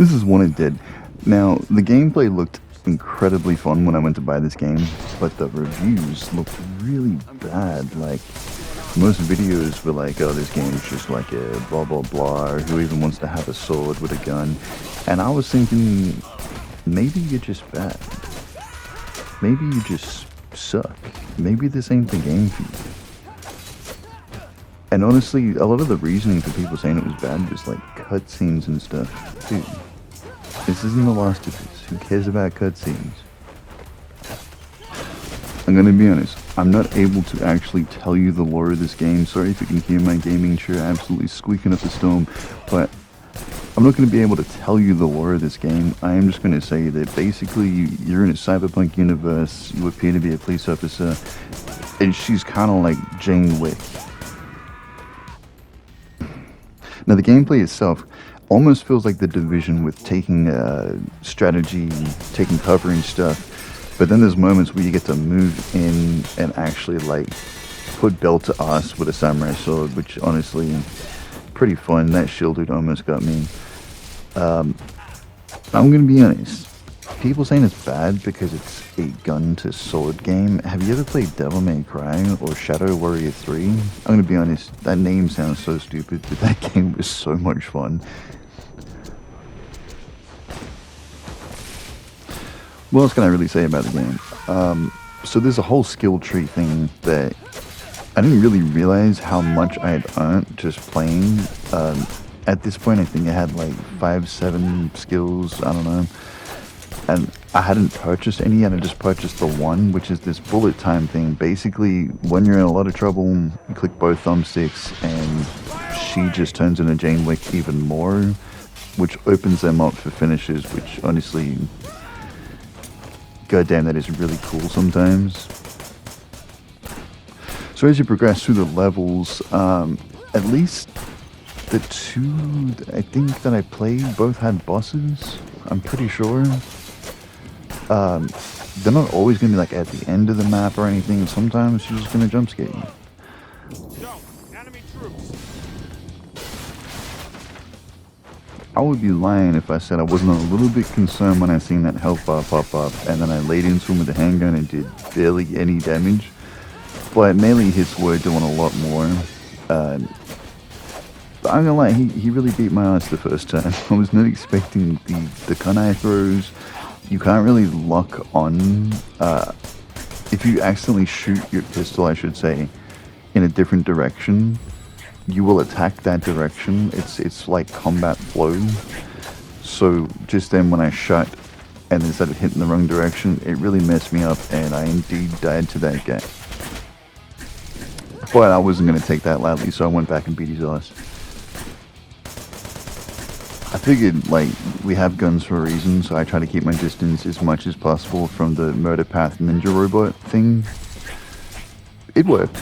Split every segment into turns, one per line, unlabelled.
This is one it did. Now, the gameplay looked incredibly fun when I went to buy this game, but the reviews looked really bad. Like, most videos were like, oh, this game's just like a blah blah blah, or who even wants to have a sword with a gun? And I was thinking, maybe you're just bad. Maybe you just suck. Maybe this ain't the game for you. And honestly, a lot of the reasoning for people saying it was bad was like cutscenes and stuff. Dude, this isn't The Last of Us. Who cares about cutscenes? I'm gonna be honest, I'm not able to actually tell you the lore of this game. Sorry if you can hear my gaming chair absolutely squeaking up a storm, but I'm not going to be able to tell you the lore of this game. I am just going to say that basically you're in a cyberpunk universe, you appear to be a police officer, and she's kind of like Jane Wick. Now the gameplay itself almost feels like The Division with taking strategy, taking cover and stuff, but then there's moments where you get to move in and actually like put belt to ass with a samurai sword, which honestly pretty fun. That shielded almost got me. I'm gonna be honest. People saying it's bad because it's a gun to sword game. Have you ever played Devil May Cry or Shadow Warrior 3? I'm gonna be honest. That name sounds so stupid, but that game was so much fun. What else can I really say about the game? So there's a whole skill tree thing that I didn't really realize how much I had earned just playing. At this point, I think I had like 5-7 skills, I don't know. And I hadn't purchased any, and I just purchased the one, which is this bullet time thing. Basically, when you're in a lot of trouble, you click both thumbsticks, and she just turns into Jane Wick even more, which opens them up for finishes, which honestly, goddamn, that is really cool sometimes. So as you progress through the levels, at least the two I think that I played both had bosses. I'm pretty sure. They're not always going to be like at the end of the map or anything. Sometimes you're just going to jump scare you. I would be lying if I said I wasn't a little bit concerned when I seen that health bar pop up and then I laid into him with the handgun and did barely any damage. But melee hits were doing a lot more. But I'm gonna lie, he really beat my ass the first time. I was not expecting the kunai throws. You can't really lock on. If you accidentally shoot your pistol, I should say, in a different direction, you will attack that direction. It's like combat flow. So just then when I shot and instead of hitting the wrong direction, it really messed me up and I indeed died to that guy. But I wasn't going to take that loudly, so I went back and beat his ass. I figured, like, we have guns for a reason, so I try to keep my distance as much as possible from the Murder Path ninja robot thing. It worked.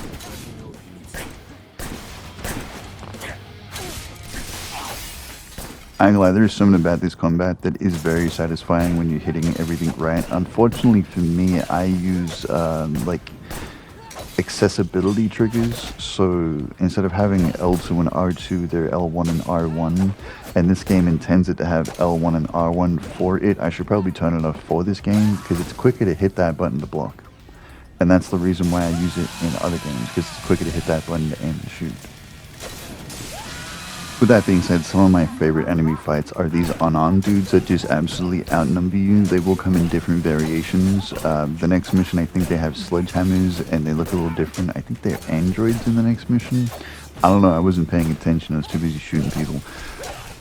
I ain't gonna lie, there's something about this combat that is very satisfying when you're hitting everything right. Unfortunately for me, I use, like, accessibility triggers, so instead of having L2 and R2, they're L1 and R1, and this game intends it to have L1 and R1 for it. I should probably turn it off for this game, because it's quicker to hit that button to block. And that's the reason why I use it in other games, because it's quicker to hit that button to aim and shoot. With that being said, some of my favorite enemy fights are these unarmed dudes that just absolutely outnumber you. They will come in different variations. The next mission, I think they have sledgehammers and they look a little different. I think they're androids in the next mission. I don't know, I wasn't paying attention, I was too busy shooting people.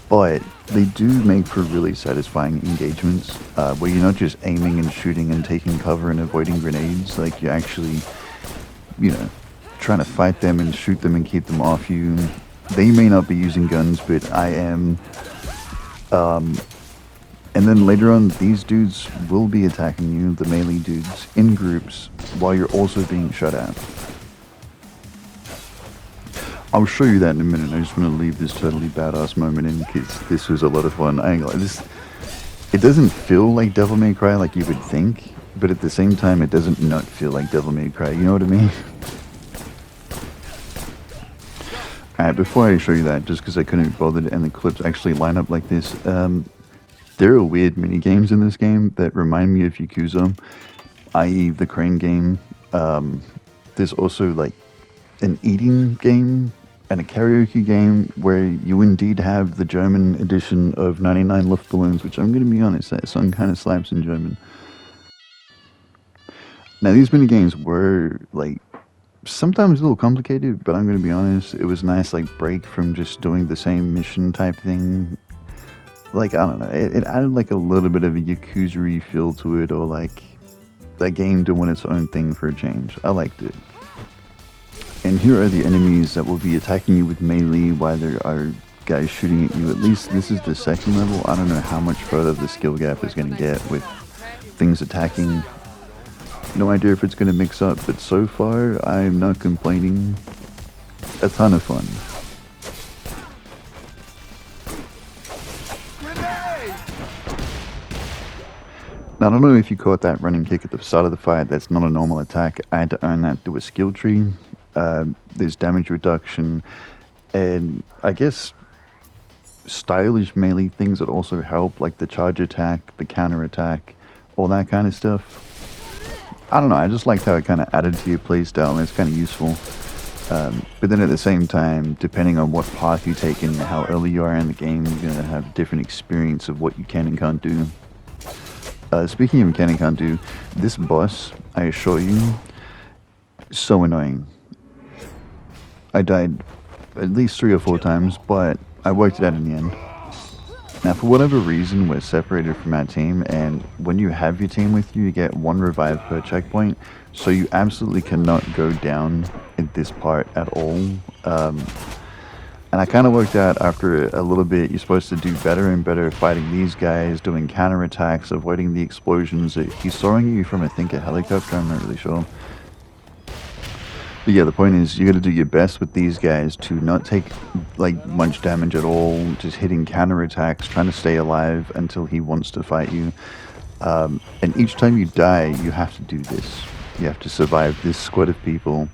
But they do make for really satisfying engagements, where you're not just aiming and shooting and taking cover and avoiding grenades. Like, you're actually, you know, trying to fight them and shoot them and keep them off you. They may not be using guns, but I am. And then later on, these dudes will be attacking you, the melee dudes, in groups, while you're also being shot at. I'll show you that in a minute. I just want to leave this totally badass moment in, because this was a lot of fun. I ain't gonna lie, it doesn't feel like Devil May Cry like you would think, but at the same time, it doesn't not feel like Devil May Cry. You know what I mean? Alright, before I show you that, just because I couldn't be bothered and the clips actually line up like this, There are weird mini games in this game that remind me of Yakuza, i.e., the crane game. There's also like an eating game and a karaoke game where you indeed have the German edition of 99 Luftballons, which I'm going to be honest, that song kind of slaps in German. Now, these mini games were like sometimes a little complicated, but I'm going to be honest, it was a nice like break from just doing the same mission type thing. Like, I don't know, it added like a little bit of a Yakuza feel to it, or like that game doing its own thing for a change. I liked it. And here are the enemies that will be attacking you with melee while there are guys shooting at you. At least this is the second level. I don't know how much further the skill gap is going to get with things attacking. No idea if it's going to mix up, but so far I'm not complaining. A ton of fun. Now, I don't know if you caught that running kick at the start of the fight. That's not a normal attack. I had to earn that through a skill tree. There's damage reduction, and I guess stylish melee things that also help, like the charge attack, the counter attack, all that kind of stuff. I don't know, I just liked how it kind of added to your playstyle, and it's kind of useful. But then at the same time, depending on what path you take and how early you are in the game, you're going to have a different experience of what you can and can't do. Speaking of can and can't do, this boss, I assure you, so annoying. I died at least 3 or 4 times, but I worked it out in the end. Now, for whatever reason, we're separated from our team, and when you have your team with you, you get 1 revive per checkpoint, so you absolutely cannot go down in this part at all. And I kind of worked out after a little bit, you're supposed to do better and better fighting these guys, doing counterattacks, avoiding the explosions. He's throwing you from, I think, a helicopter, I'm not really sure. But yeah, the point is, you got to do your best with these guys to not take like much damage at all, just hitting counterattacks, trying to stay alive until he wants to fight you. And each time you die, you have to do this. You have to survive this squad of people.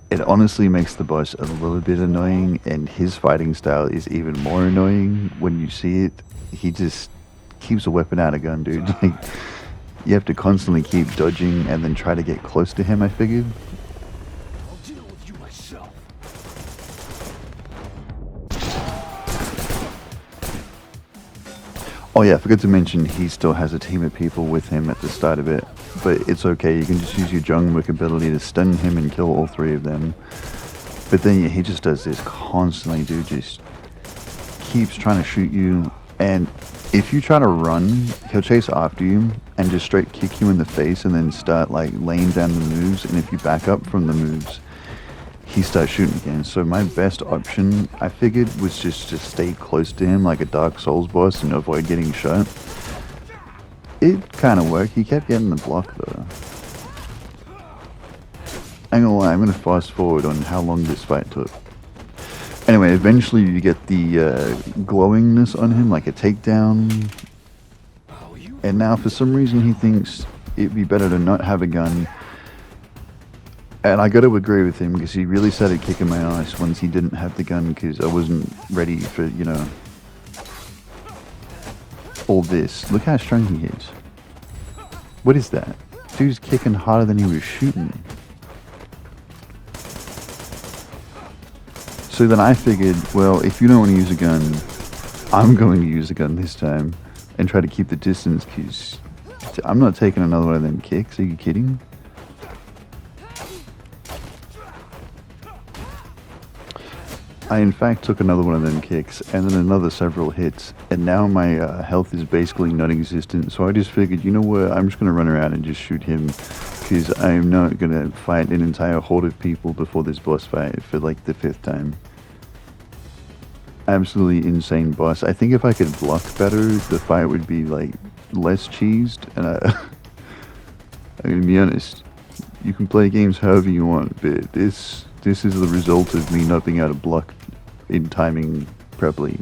It honestly makes the boss a little bit annoying, and his fighting style is even more annoying when you see it. He just keeps a weapon out of gun, dude. Like, you have to constantly keep dodging and then try to get close to him, I figured. Oh yeah, I forgot to mention he still has a team of people with him at the start of it, but it's okay, you can just use your Jungwook ability to stun him and kill all 3 of them. But then yeah, he just does this constantly, dude, just keeps trying to shoot you, and if you try to run, he'll chase after you and just straight kick you in the face and then start like laying down the moves, and if you back up from the moves, he starts shooting again. So my best option, I figured, was just to stay close to him like a Dark Souls boss and avoid getting shot. It kind of worked. He kept getting the block though. I ain't gonna lie, I'm gonna fast forward on how long this fight took. Anyway, eventually you get the glowingness on him, like a takedown. And now for some reason he thinks it'd be better to not have a gun. And I got to agree with him, because he really started kicking my ass once he didn't have the gun, because I wasn't ready for, you know, all this. Look how strong he is. What is that? Dude's kicking harder than he was shooting. So then I figured, well, if you don't want to use a gun, I'm going to use a gun this time and try to keep the distance, because I'm not taking another one of them kicks. Are you kidding? I in fact took another one of them kicks, and then another several hits, and now my health is basically non-existent, so I just figured, you know what, I'm just going to run around and just shoot him, because I'm not going to fight an entire horde of people before this boss fight for like the 5th time. Absolutely insane boss. I think if I could block better, the fight would be like less cheesed, and I'm going to be honest, you can play games however you want, but this is the result of me not being able to block in timing properly.